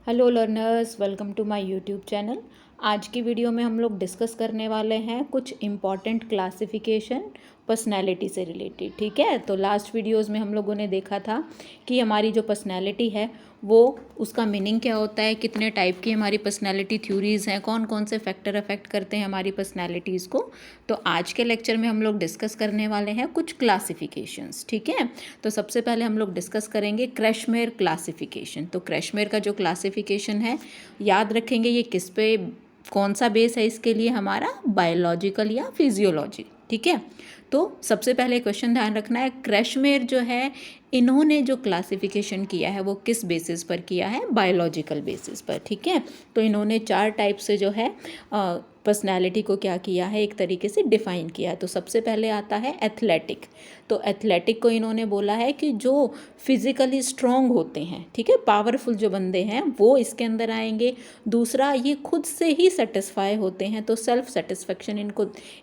Hello learners, welcome to my YouTube channel. आज की video में हम लोग डिस्कस करने वाले हैं कुछ इम्पॉर्टेंट क्लासिफिकेशन पर्सनैलिटी से रिलेटेड। ठीक है, तो लास्ट वीडियोस में हम लोगों ने देखा था कि हमारी जो पर्सनैलिटी है वो उसका मीनिंग क्या होता है, कितने टाइप की हमारी पर्सनैलिटी थ्योरीज़ हैं, कौन कौन से फैक्टर अफेक्ट करते हैं हमारी पर्सनैलिटीज़ को। तो आज के लेक्चर में हम लोग डिस्कस करने वाले हैं कुछ क्लासिफिकेशंस। ठीक है, तो सबसे पहले हम लोग डिस्कस करेंगे क्रैशमेयर क्लासिफिकेशन। तो क्रैशमेयर का जो क्लासिफिकेशन है, याद रखेंगे ये किस पे, कौन सा बेस है इसके लिए, हमारा बायोलॉजिकल या फिजियोलॉजी। ठीक है, तो सबसे पहले क्वेश्चन ध्यान रखना है, क्रैशमेयर जो है इन्होंने जो क्लासिफिकेशन किया है वो किस बेसिस पर किया है, बायोलॉजिकल बेसिस पर। ठीक है, तो इन्होंने 4 टाइप से जो है पर्सनैलिटी को क्या किया है, एक तरीके से डिफ़ाइन किया है। तो सबसे पहले आता है एथलेटिक। तो एथलेटिक को इन्होंने बोला है कि जो फिज़िकली स्ट्रॉन्ग होते हैं, ठीक है, पावरफुल जो बंदे हैं वो इसके अंदर आएंगे। दूसरा, ये खुद से ही सेटिस्फाई होते हैं, तो सेल्फ सेटिस्फेक्शन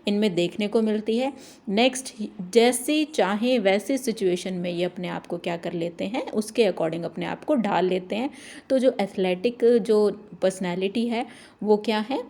इनमें देखने को मिलती है। नेक्स्ट, जैसे चाहे वैसे सिचुएशन में ये अपने आप को क्या कर लेते हैं, उसके अकॉर्डिंग अपने आप को ढाल लेते हैं। तो जो एथलेटिक जो पर्सनैलिटी है वो क्या है,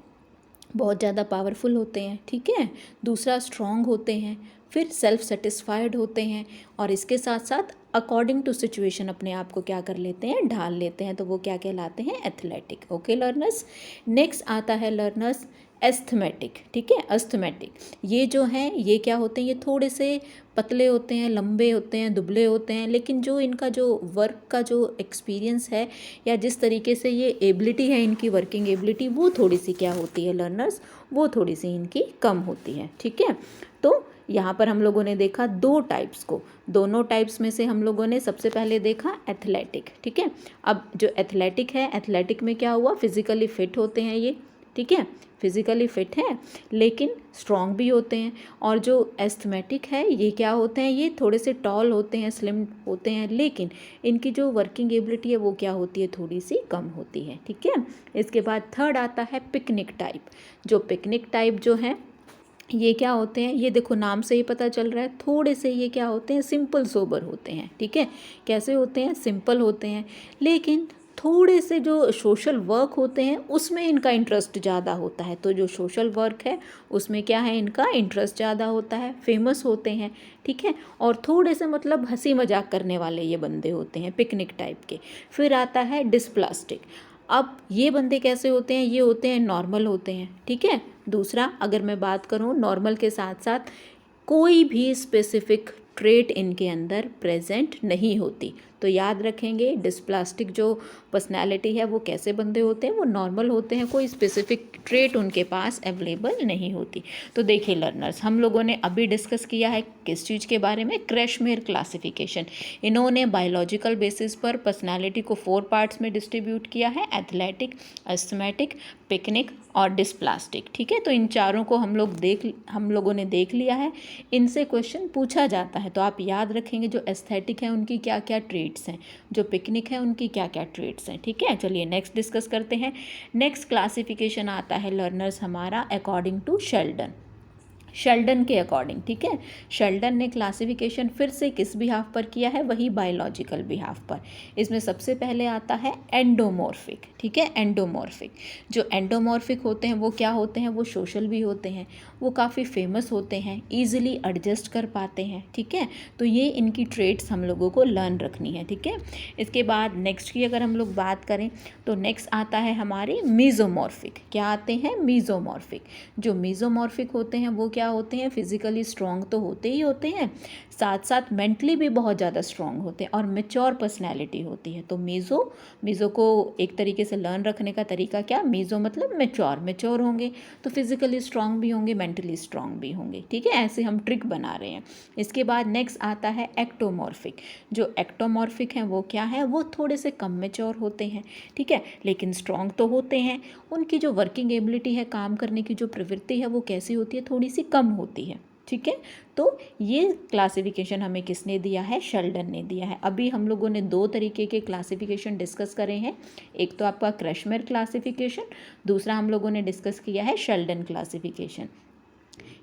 बहुत ज़्यादा पावरफुल होते हैं। ठीक है, दूसरा स्ट्रॉन्ग होते हैं, फिर सेल्फ सेटिस्फाइड होते हैं, और इसके साथ साथ अकॉर्डिंग टू सिचुएशन अपने आप को क्या कर लेते हैं, ढाल लेते हैं। तो वो क्या कहलाते हैं, एथलेटिक। ओके लर्नर्स, नेक्स्ट आता है लर्नर्स एस्थमेटिक। ठीक है, एस्थमेटिक ये जो हैं ये क्या होते हैं, ये थोड़े से पतले होते हैं, लंबे होते हैं, दुबले होते हैं, लेकिन जो इनका जो वर्क का जो एक्सपीरियंस है या जिस तरीके से ये एबिलिटी है, इनकी वर्किंग एबिलिटी, वो थोड़ी सी क्या होती है लर्नर्स, वो थोड़ी सी इनकी कम होती है। ठीक है, तो यहाँ पर हम लोगों ने देखा 2 टाइप्स को, दोनों टाइप्स में से हम लोगों ने सबसे पहले देखा एथलेटिक। ठीक है, अब जो एथलेटिक है, एथलेटिक में क्या हुआ, फिजिकली फिट होते हैं ये। ठीक है, फिजिकली फिट है लेकिन स्ट्रॉन्ग भी होते हैं। और जो एस्थमेटिक है ये क्या होते हैं, ये थोड़े से टॉल होते हैं, स्लिम होते हैं, लेकिन इनकी जो वर्किंग एबिलिटी है वो क्या होती है, थोड़ी सी कम होती है। ठीक है, इसके बाद थर्ड आता है पिकनिक टाइप। जो पिकनिक टाइप जो है ये क्या होते हैं, ये देखो नाम से ही पता चल रहा है, थोड़े से ये क्या होते हैं, सिंपल सोबर होते हैं। ठीक है, कैसे होते हैं, सिंपल होते हैं, लेकिन थोड़े से जो सोशल वर्क होते हैं उसमें इनका इंटरेस्ट ज़्यादा होता है। तो जो सोशल वर्क है उसमें क्या है, इनका इंटरेस्ट ज़्यादा होता है, फेमस होते हैं। ठीक है, और थोड़े से मतलब हंसी मजाक करने वाले ये बंदे होते हैं, पिकनिक टाइप के। फिर आता है डिस्प्लास्टिक। अब ये बंदे कैसे होते हैं, ये होते हैं नॉर्मल होते हैं। ठीक है, दूसरा अगर मैं बात करूँ, नॉर्मल के साथ साथ कोई भी स्पेसिफिक ट्रेट इनके अंदर प्रेजेंट नहीं होती। तो याद रखेंगे, डिस्प्लास्टिक जो पर्सनालिटी है वो कैसे बंदे होते हैं, वो नॉर्मल होते हैं, कोई स्पेसिफिक ट्रेट उनके पास अवेलेबल नहीं होती। तो देखिए लर्नर्स, हम लोगों ने अभी डिस्कस किया है किस चीज़ के बारे में, क्रैशमेयर क्लासिफिकेशन। इन्होंने बायोलॉजिकल बेसिस पर पर्सनालिटी को 4 पार्ट्स में डिस्ट्रीब्यूट किया है, एथलेटिक, एस्थमेटिक, पिकनिक और डिस्प्लास्टिक। ठीक है, तो इन चारों को हम लोगों ने देख लिया है। इनसे क्वेश्चन पूछा जाता है, तो आप याद रखेंगे जो एस्थेटिक है उनकी क्या क्या ट्रेट्स हैं, जो पिकनिक है उनकी क्या क्या ट्रेट्स हैं। ठीक है, चलिए नेक्स्ट डिस्कस करते हैं। नेक्स्ट क्लासिफिकेशन आता है लर्नर्स हमारा अकॉर्डिंग टू शेल्डन, शेल्डन के अकॉर्डिंग। ठीक है, शेल्डन ने क्लासिफिकेशन फिर से किस बिहाफ पर किया है, वही बायोलॉजिकल बिहाफ पर। इसमें सबसे पहले आता है एंडोमॉर्फिक। ठीक है, एंडोमॉर्फिक, जो एंडोमॉर्फिक होते हैं वो क्या होते हैं, वो सोशल भी होते हैं, वो काफ़ी फेमस होते हैं, ईजिली एडजस्ट कर पाते हैं। ठीक है, तो ये इनकी ट्रेट्स हम लोगों को लर्न रखनी है। ठीक है, इसके बाद नेक्स्ट की अगर हम लोग बात करें तो नेक्स्ट आता है हमारे मीजोमॉर्फिक। क्या आते हैं, मीजोमॉर्फिक। जो मीजोमॉर्फिक होते हैं वो क्या होते हैं, फिजिकली स्ट्रॉन्ग तो होते ही होते हैं, साथ साथ मेंटली भी बहुत ज़्यादा स्ट्रॉन्ग होते हैं, और मैच्योर पर्सनैलिटी होती है। तो मीज़ो को एक तरीके से लर्न रखने का तरीका क्या, मीज़ो मतलब मैच्योर होंगे, तो फिजिकली स्ट्रॉन्ग भी होंगे, मेंटली स्ट्रॉन्ग भी होंगे। ठीक है, ऐसे हम ट्रिक बना रहे हैं। इसके बाद नेक्स्ट आता है एक्टोमॉर्फिक। जो एक्टोमॉर्फिक हैं वो क्या है, वो थोड़े से कम मैच्योर होते हैं। ठीक है, लेकिन स्ट्रॉन्ग तो होते हैं, उनकी जो वर्किंग एबिलिटी है, काम करने की जो प्रवृत्ति है वो कैसी होती है, थोड़ी सी कम होती है। ठीक है, तो ये क्लासिफिकेशन हमें किसने दिया है, शेल्डन ने दिया है। अभी हम लोगों ने 2 तरीके के क्लासिफिकेशन डिस्कस करे हैं, एक तो आपका क्रैशमेयर क्लासिफिकेशन, दूसरा हम लोगों ने डिस्कस किया है शेल्डन क्लासिफिकेशन।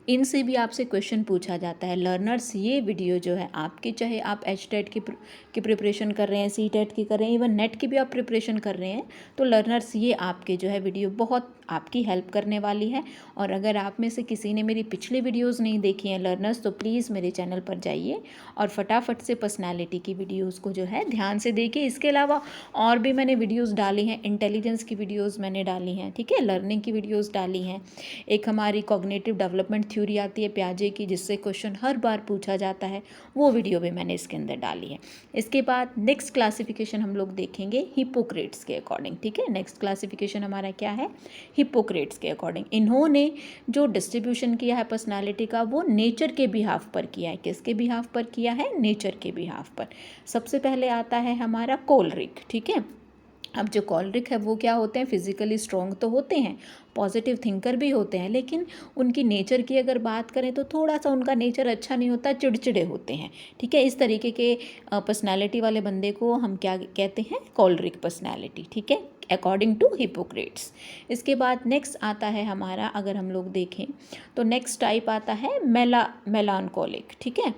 इनसे भी आपसे क्वेश्चन पूछा जाता है। लर्नर्स ये वीडियो जो है आपके, चाहे आप HTET की प्रिपरेशन कर रहे हैं, CTET की कर रहे हैं, इवन नेट की भी आप प्रिपरेशन कर रहे हैं, तो लर्नर्स ये आपके जो है वीडियो बहुत आपकी हेल्प करने वाली है। और अगर आप में से किसी ने मेरी पिछली वीडियोस नहीं देखी हैं लर्नर्स, तो प्लीज़ मेरे चैनल पर जाइए और फटाफट से पर्सनैलिटी की वीडियोस को जो है ध्यान से देखिए। इसके अलावा और भी मैंने वीडियोस डाली हैं, इंटेलिजेंस की वीडियोस मैंने डाली हैं, ठीक है, लर्निंग की वीडियोस डाली हैं। एक हमारी कॉग्निटिव डेवलपमेंट थ्योरी आती है प्याजे की, जिससे क्वेश्चन हर बार पूछा जाता है, वो वीडियो भी मैंने इसके अंदर डाली है। इसके बाद नेक्स्ट क्लासिफिकेशन हम लोग देखेंगे हिपोक्रेट्स के अकॉर्डिंग, ठीक है। नेक्स्ट क्लासिफिकेशन हमारा क्या है, हिपोक्रेट्स के अकॉर्डिंग। इन्होंने जो डिस्ट्रीब्यूशन किया है पर्सनालिटी का, वो नेचर के बिहाफ पर किया है। किसके बिहाफ पर किया है, नेचर के बिहाफ पर। सबसे पहले आता है हमारा कोलरिक, ठीक है। अब जो कॉलरिक है वो क्या होते हैं, फिजिकली स्ट्रॉन्ग तो होते हैं, पॉजिटिव थिंकर भी होते हैं, लेकिन उनकी नेचर की अगर बात करें तो थोड़ा सा उनका नेचर अच्छा नहीं होता, चिड़चिड़े होते हैं, ठीक है। इस तरीके के पर्सनालिटी वाले बंदे को हम क्या कहते हैं, कॉलरिक पर्सनालिटी, ठीक है, अकॉर्डिंग टू हिपोक्रेट्स। इसके बाद नेक्स्ट आता है हमारा, अगर हम लोग देखें तो नेक्स्ट टाइप आता है मेलानकोलिक, ठीक है।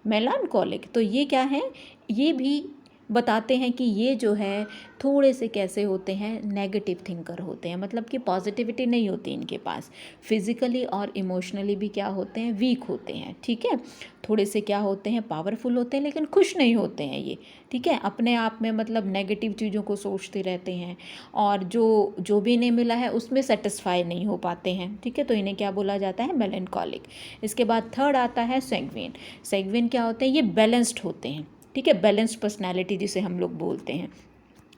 मेलानकोलिक तो ये क्या है, ये भी बताते हैं कि ये जो है थोड़े से कैसे होते हैं, नेगेटिव थिंकर होते हैं, मतलब कि पॉजिटिविटी नहीं होती इनके पास। फिजिकली और इमोशनली भी क्या होते हैं, वीक होते हैं, ठीक है। थोड़े से क्या होते हैं, पावरफुल होते हैं, लेकिन खुश नहीं होते हैं ये, ठीक है। अपने आप में मतलब नेगेटिव चीज़ों को सोचते रहते हैं, और जो भी इन्हें मिला है उसमें सेटिस्फाई नहीं हो पाते हैं, ठीक है। तो इन्हें क्या बोला जाता है, मेलनकॉलिक। इसके बाद थर्ड आता है सैंग्विन। सैंग्विन क्या होते हैं, ये बैलेंस्ड होते हैं, ठीक है, बैलेंस्ड पर्सनालिटी जिसे हम लोग बोलते हैं।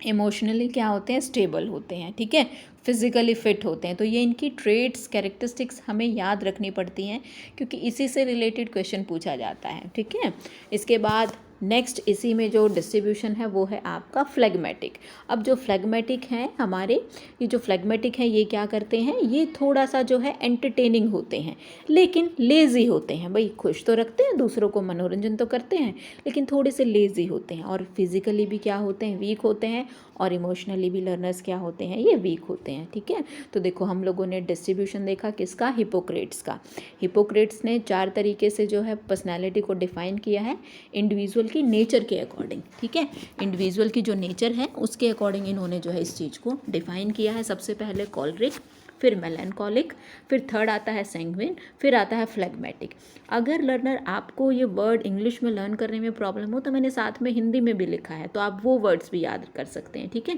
इमोशनली क्या होते हैं, स्टेबल होते हैं, ठीक है, फिजिकली फिट होते हैं। तो ये इनकी ट्रेड्स, कैरेक्टरिस्टिक्स हमें याद रखनी पड़ती हैं, क्योंकि इसी से रिलेटेड क्वेश्चन पूछा जाता है, ठीक है। इसके बाद नेक्स्ट इसी में जो डिस्ट्रीब्यूशन है वो है आपका फ्लेगमेटिक। अब जो फ्लेगमेटिक हैं हमारे, ये जो फ्लेगमेटिक हैं ये क्या करते हैं, ये थोड़ा सा जो है एंटरटेनिंग होते हैं, लेकिन लेज़ी होते हैं। भाई खुश तो रखते हैं, दूसरों को मनोरंजन तो करते हैं, लेकिन थोड़े से लेज़ी होते हैं। और फिजिकली भी क्या होते हैं, वीक होते हैं, और इमोशनली भी लर्नर्स क्या होते हैं, ये वीक होते हैं, ठीक है। तो देखो हम लोगों ने डिस्ट्रीब्यूशन देखा किसका, हिपोक्रेट्स का। हिपोक्रेट्स ने 4 तरीके से जो है पर्सनैलिटी को डिफाइन किया है, इंडिविजुअल की नेचर के अकॉर्डिंग, ठीक है। इंडिविजुअल की जो नेचर है उसके अकॉर्डिंग इन्होंने जो है इस चीज़ को डिफाइन किया है। सबसे पहले कॉलरिक, फिर मेलनकॉलिक, फिर थर्ड आता है सैंग्विन, फिर आता है फ्लेगमेटिक। अगर लर्नर आपको ये वर्ड इंग्लिश में लर्न करने में प्रॉब्लम हो तो मैंने साथ में हिंदी में भी लिखा है, तो आप वो वर्ड्स भी याद कर सकते हैं, ठीक है।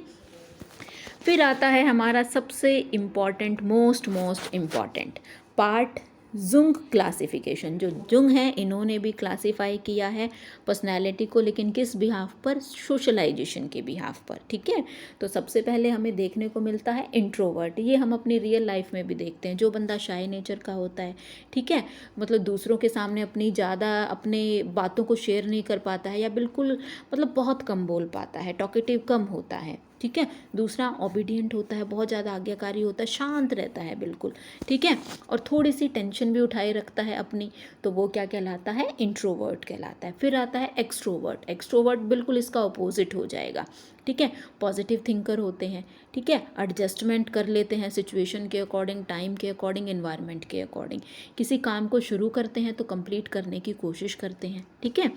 फिर आता है हमारा सबसे important, most important part, Jung classification. जो जुंग है इन्होंने भी क्लासीफाई किया है पर्सनैलिटी को, लेकिन किस बिहाफ पर, सोशलाइजेशन के बिहाफ पर, ठीक है। तो सबसे पहले हमें देखने को मिलता है इंट्रोवर्ट। ये हम अपनी रियल लाइफ में भी देखते हैं, जो बंदा शाय नेचर का होता है, ठीक है, मतलब दूसरों के सामने अपनी ज़्यादा अपने बातों को शेयर नहीं कर पाता है, या बिल्कुल मतलब बहुत कम बोल पाता है, टॉकेटिव कम होता है, ठीक है। दूसरा ओबीडियंट होता है, बहुत ज़्यादा आज्ञाकारी होता है, शांत रहता है बिल्कुल, ठीक है, और थोड़ी सी टेंशन भी उठाए रखता है अपनी, तो वो क्या कहलाता है, इंट्रोवर्ट कहलाता है। फिर आता है एक्सट्रोवर्ट। एक्सट्रोवर्ट बिल्कुल इसका अपोजिट हो जाएगा, ठीक है, पॉजिटिव थिंकर होते हैं, ठीक है, एडजस्टमेंट कर लेते हैं सिचुएशन के अकॉर्डिंग, टाइम के अकॉर्डिंग, एनवायरनमेंट के अकॉर्डिंग। किसी काम को शुरू करते हैं तो कंप्लीट करने की कोशिश करते हैं, ठीक है।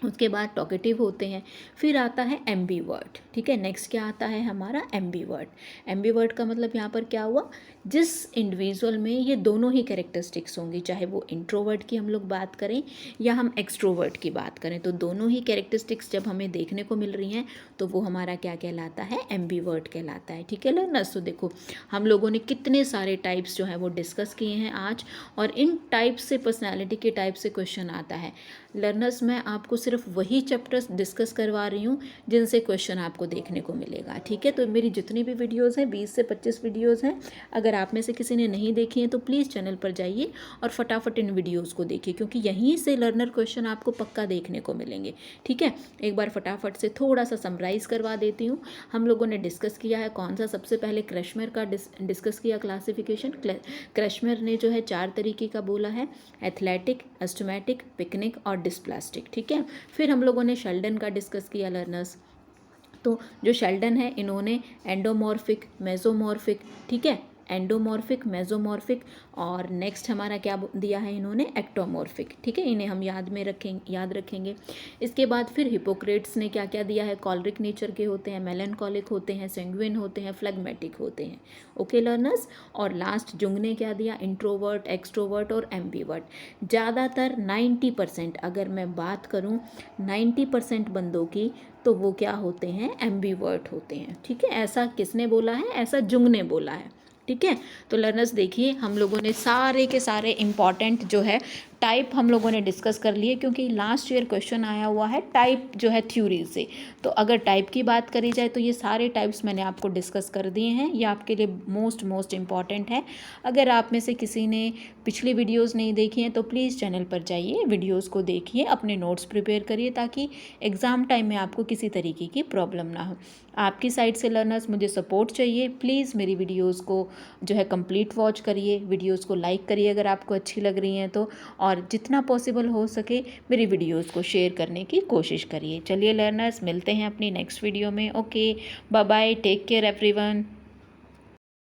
उसके बाद टॉकेटिव होते हैं। फिर आता है एम्बीवर्ट, ठीक है। नेक्स्ट क्या आता है हमारा, एम्बीवर्ट। एम्बीवर्ट का मतलब यहाँ पर क्या हुआ, जिस इंडिविजुअल में ये दोनों ही कैरेक्टरिस्टिक्स होंगी, चाहे वो इंट्रोवर्ट की हम लोग बात करें या हम एक्सट्रोवर्ट की बात करें, तो दोनों ही कैरेक्टरिस्टिक्स जब हमें देखने को मिल रही हैं तो वो हमारा क्या कहलाता है, एम्बीवर्ट कहलाता है, ठीक है लर्नर्स। तो देखो हम लोगों ने कितने सारे टाइप्स जो है वो डिस्कस किए हैं आज, और इन टाइप्स से, पर्सनैलिटी के टाइप से क्वेश्चन आता है लर्नर्स। मैं आपको सिर्फ वही चैप्टर्स डिस्कस करवा रही हूँ जिनसे क्वेश्चन आपको देखने को मिलेगा, ठीक है। तो मेरी जितनी भी वीडियोज़ हैं, 20 से 25 वीडियोज़ हैं, अगर आप में से किसी ने नहीं देखी हैं तो प्लीज़ चैनल पर जाइए और फटाफट इन वीडियोज़ को देखिए, क्योंकि यहीं से लर्नर क्वेश्चन आपको पक्का देखने को मिलेंगे, ठीक है। एक बार फटाफट से थोड़ा सा समराइज़ करवा देती हूँ। हम लोगों ने डिस्कस किया है कौन सा, सबसे पहले क्रैशमर का डिस्कस किया क्लासिफिकेशन। क्रैशमर ने जो है 4 तरीके का बोला है, एथलेटिक, एस्टमेटिक, पिकनिक और डिस्प्लास्टिक, ठीक है। फिर हम लोगों ने शेल्डन का डिस्कस किया लर्नर्स। तो जो शेल्डन है इन्होंने एंडोमॉर्फिक, मेसोमॉर्फिक, ठीक है, एंडोमॉर्फिक, मेसोमॉर्फिक और नेक्स्ट हमारा क्या दिया है इन्होंने, एक्टोमॉर्फिक। ठीक है, इन्हें हम याद रखेंगे। इसके बाद फिर हिपोक्रेट्स ने क्या क्या दिया है, कॉलरिक नेचर के होते हैं, मेलनकॉलिक होते हैं, सेंग्विन होते हैं, फ्लेगमेटिक होते हैं। Okay learners. और लास्ट जुंग ने क्या दिया, इंट्रोवर्ट, एक्सट्रोवर्ट और एम्बीवर्ट। ज़्यादातर 90%, अगर मैं बात करूँ 90% बंदों की, तो वो क्या होते हैं, एम्बीवर्ट होते हैं। ठीक है, ऐसा किसने बोला है, ऐसा जुंग ने बोला है। ठीक है, तो लर्नर्स देखिए हम लोगों ने सारे के सारे इम्पॉर्टेंट जो है टाइप हम लोगों ने डिस्कस कर लिए, क्योंकि लास्ट ईयर क्वेश्चन आया हुआ है टाइप जो है थ्योरी से। तो अगर टाइप की बात करी जाए तो ये सारे टाइप्स मैंने आपको डिस्कस कर दिए हैं, ये आपके लिए मोस्ट इम्पॉर्टेंट है। अगर आप में से किसी ने पिछली वीडियोस नहीं देखी हैं तो प्लीज़ चैनल पर जाइए, वीडियोस को देखिए, अपने नोट्स प्रिपेयर करिए, ताकि एग्ज़ाम टाइम में आपको किसी तरीके की प्रॉब्लम ना हो। आपकी साइड से लर्नर्स मुझे सपोर्ट चाहिए, प्लीज़ मेरी वीडियोस को जो है कंप्लीट वॉच करिए, वीडियोस को लाइक करिए अगर आपको अच्छी लग रही हैं तो, और जितना पॉसिबल हो सके मेरी वीडियोस को शेयर करने की कोशिश करिए। चलिए लर्नर्स, मिलते हैं अपनी नेक्स्ट वीडियो में। Okay, bye bye, take care everyone.